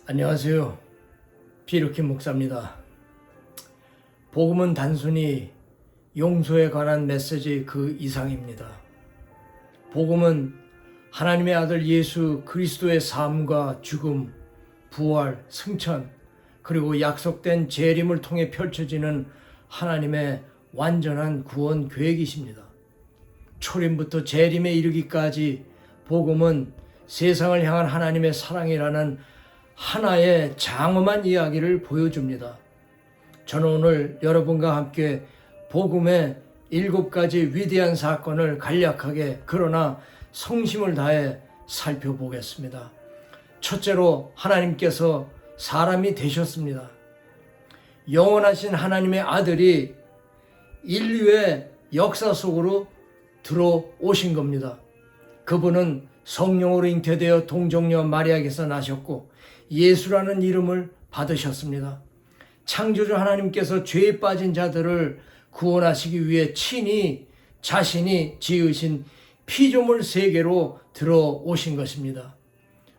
안녕하세요. 피루키 목사입니다. 복음은 단순히 용서에 관한 메시지 그 이상입니다. 복음은 하나님의 아들 예수 그리스도의 삶과 죽음, 부활, 승천, 그리고 약속된 재림을 통해 펼쳐지는 하나님의 완전한 구원 계획이십니다. 초림부터 재림에 이르기까지 복음은 세상을 향한 하나님의 사랑이라는 하나의 장엄한 이야기를 보여줍니다. 저는 오늘 여러분과 함께 복음의 7가지 위대한 사건을 간략하게 그러나 성심을 다해 살펴보겠습니다. 첫째로 하나님께서 사람이 되셨습니다. 영원하신 하나님의 아들이 인류의 역사 속으로 들어오신 겁니다. 그분은 성령으로 잉태되어 동정녀 마리아에게서 나셨고 예수라는 이름을 받으셨습니다. 창조주 하나님께서 죄에 빠진 자들을 구원하시기 위해 친히 자신이 지으신 피조물 세계로 들어오신 것입니다.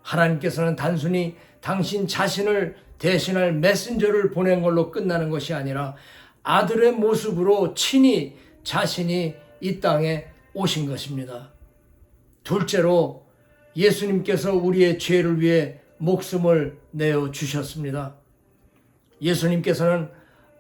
하나님께서는 단순히 당신 자신을 대신할 메신저를 보낸 걸로 끝나는 것이 아니라 아들의 모습으로 친히 자신이 이 땅에 오신 것입니다. 둘째로 예수님께서 우리의 죄를 위해 목숨을 내어 주셨습니다. 예수님께서는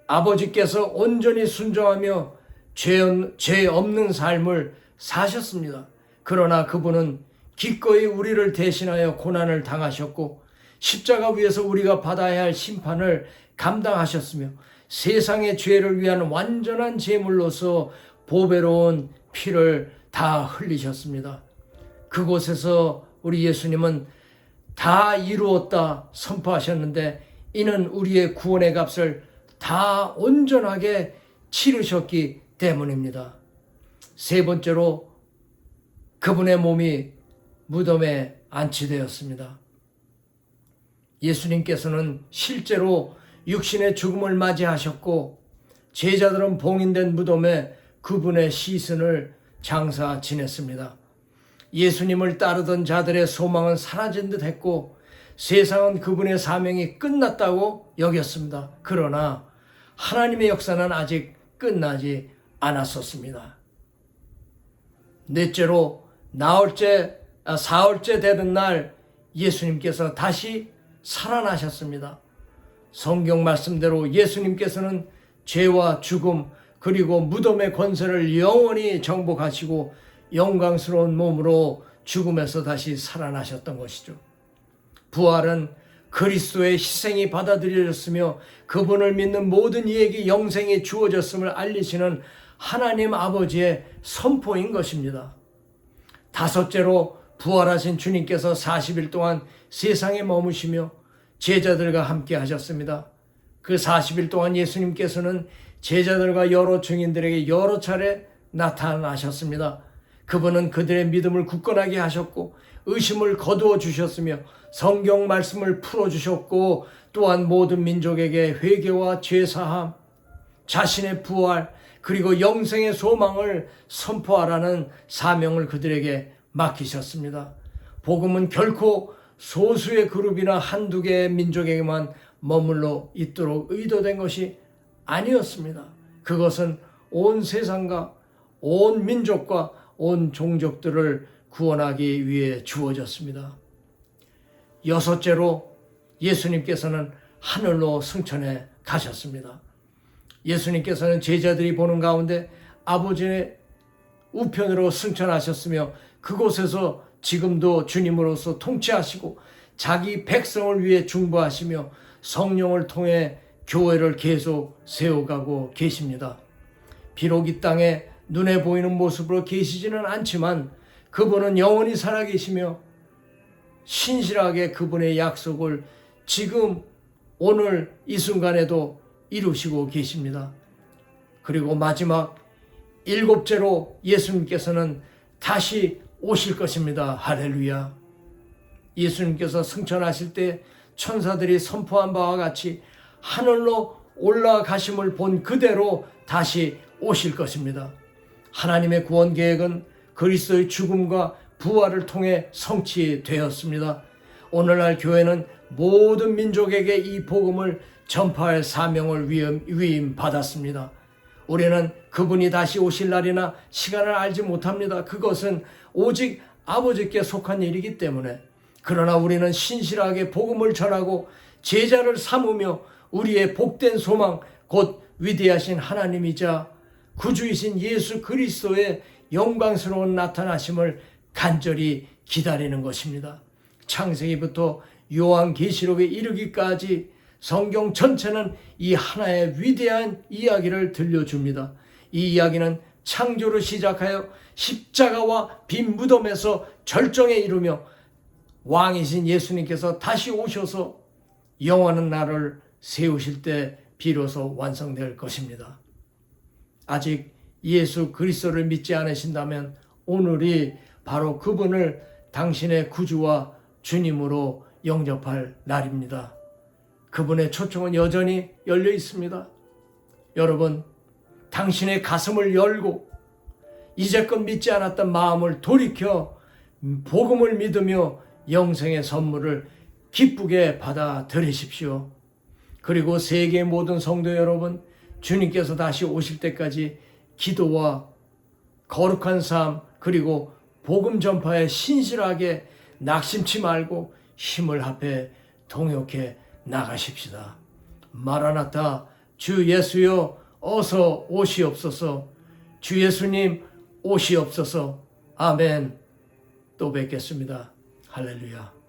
아버지께서 온전히 순종하며 죄 없는 삶을 사셨습니다. 그러나 그분은 기꺼이 우리를 대신하여 고난을 당하셨고 십자가 위에서 우리가 받아야 할 심판을 감당하셨으며 세상의 죄를 위한 완전한 제물로서 보배로운 피를 다 흘리셨습니다. 그곳에서 우리 예수님은 다 이루었다 선포하셨는데 이는 우리의 구원의 값을 다 온전하게 치르셨기 때문입니다. 세 번째로 그분의 몸이 무덤에 안치되었습니다. 예수님께서는 실제로 육신의 죽음을 맞이하셨고 제자들은 봉인된 무덤에 그분의 시신을 장사 지냈습니다. 예수님을 따르던 자들의 소망은 사라진 듯 했고 세상은 그분의 사명이 끝났다고 여겼습니다. 그러나 하나님의 역사는 아직 끝나지 않았었습니다. 넷째로 사흘째 되는 날 예수님께서 다시 살아나셨습니다. 성경 말씀대로 예수님께서는 죄와 죽음 그리고 무덤의 권세를 영원히 정복하시고 영광스러운 몸으로 죽음에서 다시 살아나셨던 것이죠. 부활은 그리스도의 희생이 받아들여졌으며 그분을 믿는 모든 이에게 영생이 주어졌음을 알리시는 하나님 아버지의 선포인 것입니다. 다섯째로 부활하신 주님께서 40일 동안 세상에 머무시며 제자들과 함께 하셨습니다. 그 40일 동안 예수님께서는 제자들과 여러 증인들에게 여러 차례 나타나셨습니다. 그분은 그들의 믿음을 굳건하게 하셨고 의심을 거두어 주셨으며 성경 말씀을 풀어주셨고 또한 모든 민족에게 회개와 죄사함, 자신의 부활 그리고 영생의 소망을 선포하라는 사명을 그들에게 맡기셨습니다. 복음은 결코 소수의 그룹이나 한두 개의 민족에게만 머물러 있도록 의도된 것이 아니었습니다. 그것은 온 세상과 온 민족과 온 종족들을 구원하기 위해 주어졌습니다. 여섯째로 예수님께서는 하늘로 승천해 가셨습니다. 예수님께서는 제자들이 보는 가운데 아버지의 우편으로 승천하셨으며 그곳에서 지금도 주님으로서 통치하시고 자기 백성을 위해 중보하시며 성령을 통해 교회를 계속 세워가고 계십니다. 비록 이 땅에 눈에 보이는 모습으로 계시지는 않지만 그분은 영원히 살아계시며 신실하게 그분의 약속을 지금 오늘 이 순간에도 이루시고 계십니다. 그리고 마지막 7째로 예수님께서는 다시 오실 것입니다. 할렐루야. 예수님께서 승천하실 때 천사들이 선포한 바와 같이 하늘로 올라가심을 본 그대로 다시 오실 것입니다. 하나님의 구원 계획은 그리스도의 죽음과 부활을 통해 성취되었습니다. 오늘날 교회는 모든 민족에게 이 복음을 전파할 사명을 위임받았습니다. 우리는 그분이 다시 오실 날이나 시간을 알지 못합니다. 그것은 오직 아버지께 속한 일이기 때문에. 그러나 우리는 신실하게 복음을 전하고 제자를 삼으며 우리의 복된 소망, 곧 위대하신 하나님이자 구주이신 예수 그리스도의 영광스러운 나타나심을 간절히 기다리는 것입니다. 창세기부터 요한계시록에 이르기까지 성경 전체는 이 하나의 위대한 이야기를 들려줍니다. 이 이야기는 창조를 시작하여 십자가와 빈 무덤에서 절정에 이르며 왕이신 예수님께서 다시 오셔서 영원한 나라를 세우실 때 비로소 완성될 것입니다. 아직 예수 그리스도를 믿지 않으신다면 오늘이 바로 그분을 당신의 구주와 주님으로 영접할 날입니다. 그분의 초청은 여전히 열려 있습니다. 여러분, 당신의 가슴을 열고 이제껏 믿지 않았던 마음을 돌이켜 복음을 믿으며 영생의 선물을 기쁘게 받아들이십시오. 그리고 세계 모든 성도 여러분, 주님께서 다시 오실 때까지 기도와 거룩한 삶 그리고 복음 전파에 신실하게 낙심치 말고 힘을 합해 동역해 나가십시다. 마라나타, 주 예수여 어서 오시옵소서. 주 예수님 오시옵소서. 아멘. 또 뵙겠습니다. 할렐루야.